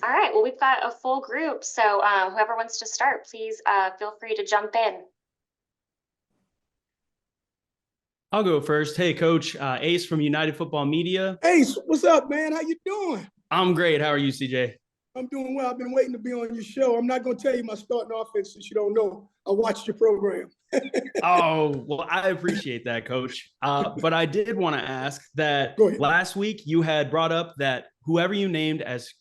All right, well, we've got a full group, so whoever wants to start, please feel free to jump in. I'll go first. Hey, Coach, Ace from United Football Media. Ace, what's up, man? How you doing? I'm great. How are you, CJ? I'm doing well. I've been waiting to be on your show. I'm not going to tell you my starting offense since you don't know. I watched your program. Oh, well, I appreciate that, Coach. But I did want to ask that last week you had brought up that whoever you named as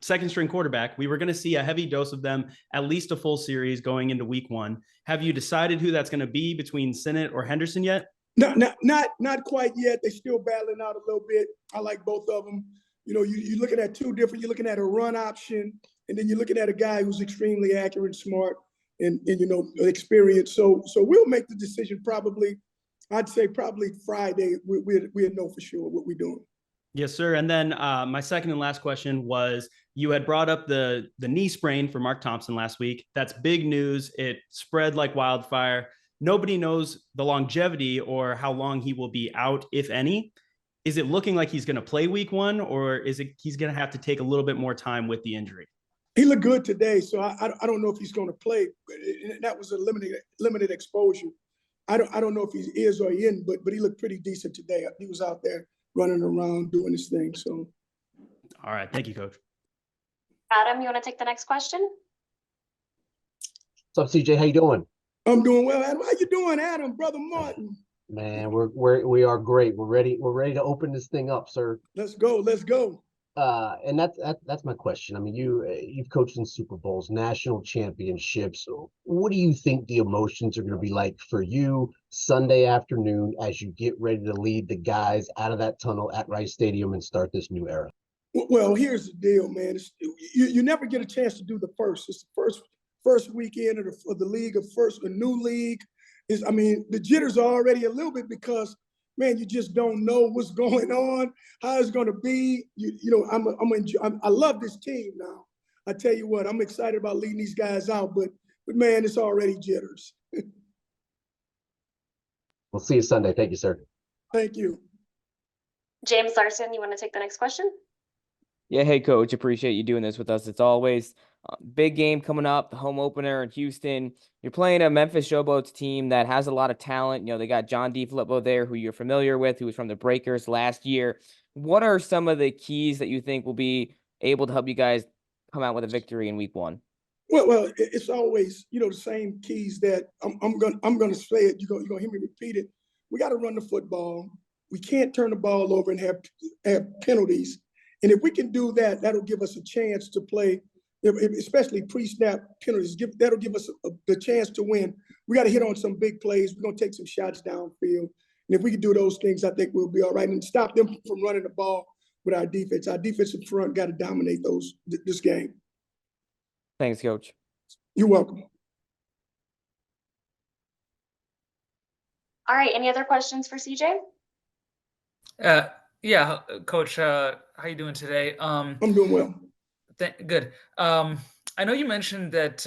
second string quarterback, we were going to see a heavy dose of them, at least a full series going into week one. Have you decided who that's going to be between Sinnott or Henderson yet? No, not quite yet. They're still battling out a little bit. I like both of them. You know, you're looking at two different. You're looking at a run option, and then you're looking at a guy who's extremely accurate, and smart, and you know, experienced. So we'll make the decision probably. I'd say probably Friday. We'll know for sure what we're doing. Yes, sir. And then my second and last question was, you had brought up the knee sprain for Mark Thompson last week. That's big news. It spread like wildfire. Nobody knows the longevity or how long he will be out, if any. Is it looking like he's going to play week one, or is it he's going to have to take a little bit more time with the injury? He looked good today, so I don't know if he's going to play. That was a limited exposure. I don't know if he is or he isn't, but he looked pretty decent today. He was out there running around doing his thing. So, all right, thank you, Coach. Adam, you want to take the next question? What's up, CJ? How you doing? I'm doing well, Adam. How you doing, Adam? Brother Martin. Man, we are great. We're ready to open this thing up, sir. Let's go. And that's my question. I mean, you've coached in Super Bowls, national championships. What do you think the emotions are going to be like for you Sunday afternoon as you get ready to lead the guys out of that tunnel at Rice Stadium and start this new era? Well, here's the deal, man. You never get a chance to do the first. It's the first weekend of the league, a new league. The jitters are already a little bit because, man, you just don't know what's going on, how it's going to be. I love this team now. I tell you what, I'm excited about leading these guys out, but man, it's already jitters. We'll see you Sunday. Thank you, sir. Thank you. James Larson, you want to take the next question? Yeah, hey, Coach. Appreciate you doing this with us. It's always big game coming up, the home opener in Houston. You're playing a Memphis Showboats team that has a lot of talent. You know, they got John DeFilippo there, who you're familiar with, who was from the Breakers last year. What are some of the keys that you think will be able to help you guys come out with a victory in week one? Well, it's always, the same keys that I'm gonna say it. You're gonna hear me repeat it. We got to run the football. We can't turn the ball over and have penalties. And if we can do that, that'll give us a chance to play, especially pre-snap penalties. That'll give us the chance to win. We got to hit on some big plays. We're gonna take some shots downfield. And if we can do those things, I think we'll be all right. And stop them from running the ball with our defense. Our defensive front got to dominate this game. Thanks, Coach. You're welcome. All right, any other questions for CJ? Yeah, Coach, how you doing today? I'm doing well. Good. I know you mentioned that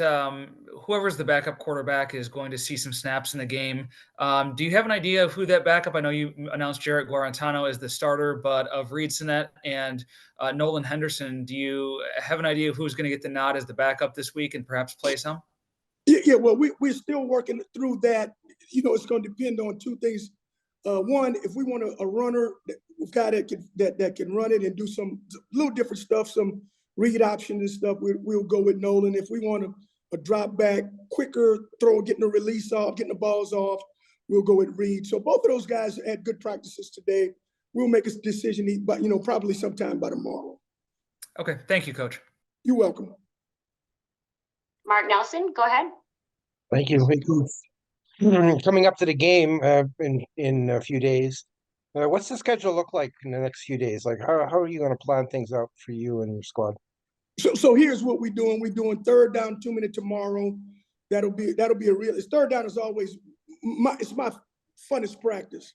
whoever's the backup quarterback is going to see some snaps in the game. Do you have an idea of who that backup? I know you announced Jarrett Guarantano as the starter, but of Reed Sinnett and Nolan Henderson, do you have an idea of who's going to get the nod as the backup this week and perhaps play some? Yeah. Well, we're still working through that. It's going to depend on two things. One, if we want a runner, a guy that can run it and do some little different stuff, some read options and stuff, we'll go with Nolan. If we want a drop back, quicker throw, getting the release off, getting the balls off, we'll go with Reed. So both of those guys had good practices today. We'll make a decision, but probably sometime by tomorrow. Okay, thank you, Coach. You're welcome. Mark Nelson, go ahead. Thank you. Coming up to the game in a few days, what's the schedule look like in the next few days? Like, how are you going to plan things out for you and your squad? So here's what we're doing. We're doing third down 2-minute tomorrow. That'll be a real. Third down is always my funnest practice.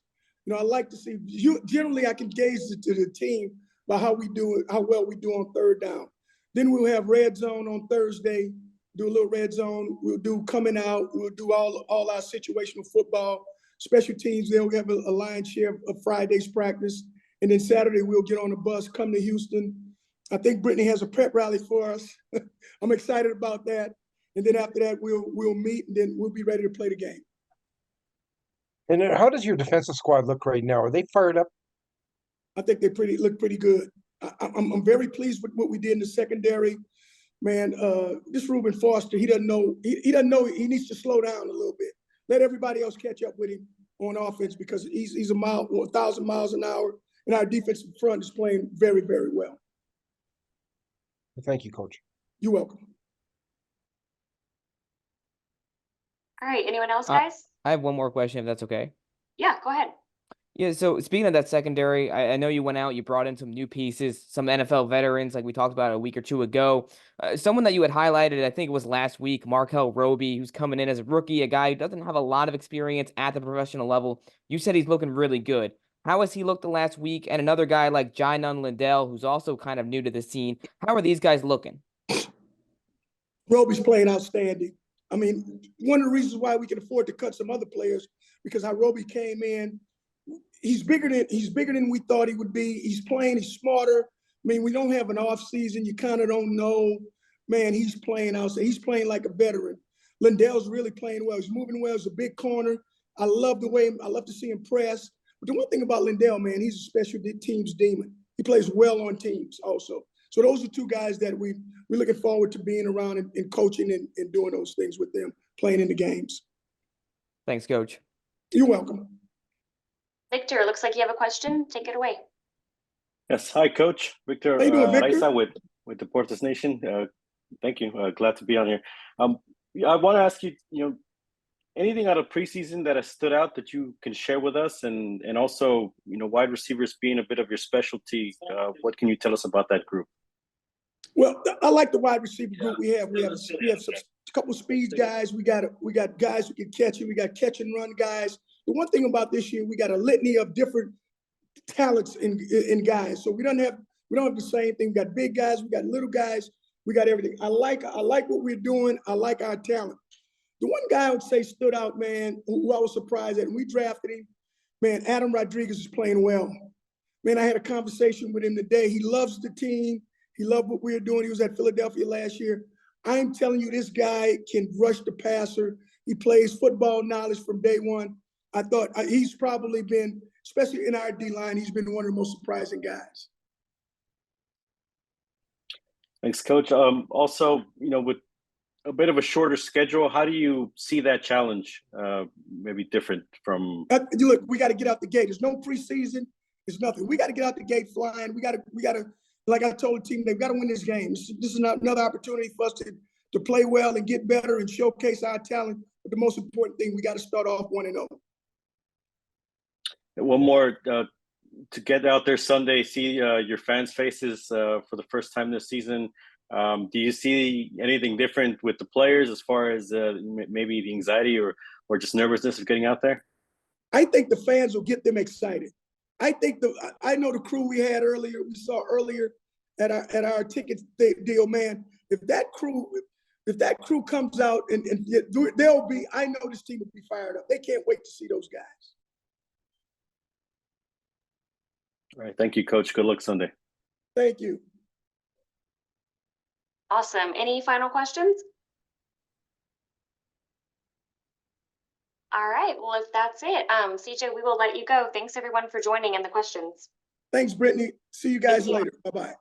I like to see. Generally, I can gauge to the team by how well we do on third down. Then we'll have red zone on Thursday. Do a little red zone. We'll do coming out. We'll do all our situational football. Special teams, they'll have a lion's share of Friday's practice. And then Saturday, we'll get on the bus, come to Houston, I think Brittany has a prep rally for us. I'm excited about that. And then after that, we'll meet, and then we'll be ready to play the game. And how does your defensive squad look right now? Are they fired up? I think they look pretty good. I'm very pleased with what we did in the secondary. Man, this Reuben Foster, he doesn't know he needs to slow down a little bit. Let everybody else catch up with him on offense, because he's 1,000 miles an hour, and our defensive front is playing very, very well. Thank you, Coach. You're welcome. All right, anyone else, guys? I have one more question, if that's okay. Yeah, go ahead. Yeah, so speaking of that secondary, I know you went out, you brought in some new pieces, some NFL veterans, like we talked about a week or two ago. Someone that you had highlighted, I think it was last week, Markel Roby, who's coming in as a rookie, a guy who doesn't have a lot of experience at the professional level. You said he's looking really good. How has he looked the last week? And another guy like Jainon Lindell, who's also kind of new to the scene. How are these guys looking? Roby's playing outstanding. I mean, one of the reasons why we can afford to cut some other players, because how Roby came in, he's bigger than we thought he would be. He's playing, he's smarter. I mean, we don't have an off season. You kind of don't know. Man, he's playing outside. He's playing like a veteran. Lindell's really playing well. He's moving well. He's a big corner. I love to see him press. But the one thing about Lindell, man, he's a special teams demon. He plays well on teams also. So those are two guys that we're looking forward to being around and coaching and doing those things with them, playing in the games. Thanks, Coach. You're welcome. Victor, looks like you have a question. Take it away. Yes, hi, Coach. Victor How you doing, Victor? Raiza with Deportes Nation. Thank you. Glad to be on here. I want to ask you, anything out of preseason that has stood out that you can share with us, and also, wide receivers being a bit of your specialty. What can you tell us about that group? Well, I like the wide receiver group we have. We have a couple speed guys. We got guys who can catch it. We got catch and run guys. The one thing about this year, we got a litany of different talents in guys. So we don't have the same thing. We got big guys, we got little guys, we got everything. I like what we're doing. I like our talent. The one guy I would say stood out, man, who I was surprised at, and we drafted him, man, Adam Rodriguez is playing well. Man, I had a conversation with him today. He loves the team. He loved what we were doing. He was at Philadelphia last year. I'm telling you, this guy can rush the passer. He plays football knowledge from day one. I thought he's probably been, especially in our D-line, he's been one of the most surprising guys. Thanks, Coach. Also, with a bit of a shorter schedule, how do you see that challenge? Maybe different from. Look, we got to get out the gate. There's no preseason. There's nothing. We got to get out the gate flying. We got to. Like I told the team, they've got to win this game. This is another opportunity for us to play well and get better and showcase our talent. But the most important thing, we got to start off 1-0. One more to get out there Sunday, see your fans' faces for the first time this season. Do you see anything different with the players as far as maybe the anxiety or just nervousness of getting out there? I think the fans will get them excited. I know the crew we saw earlier at our ticket deal, man. If that crew comes out and I know this team will be fired up. They can't wait to see those guys. All right. Thank you, Coach. Good luck Sunday. Thank you. Awesome. Any final questions? All right. Well, if that's it, CJ, we will let you go. Thanks everyone for joining and the questions. Thanks, Brittany. See you guys later. Bye-bye.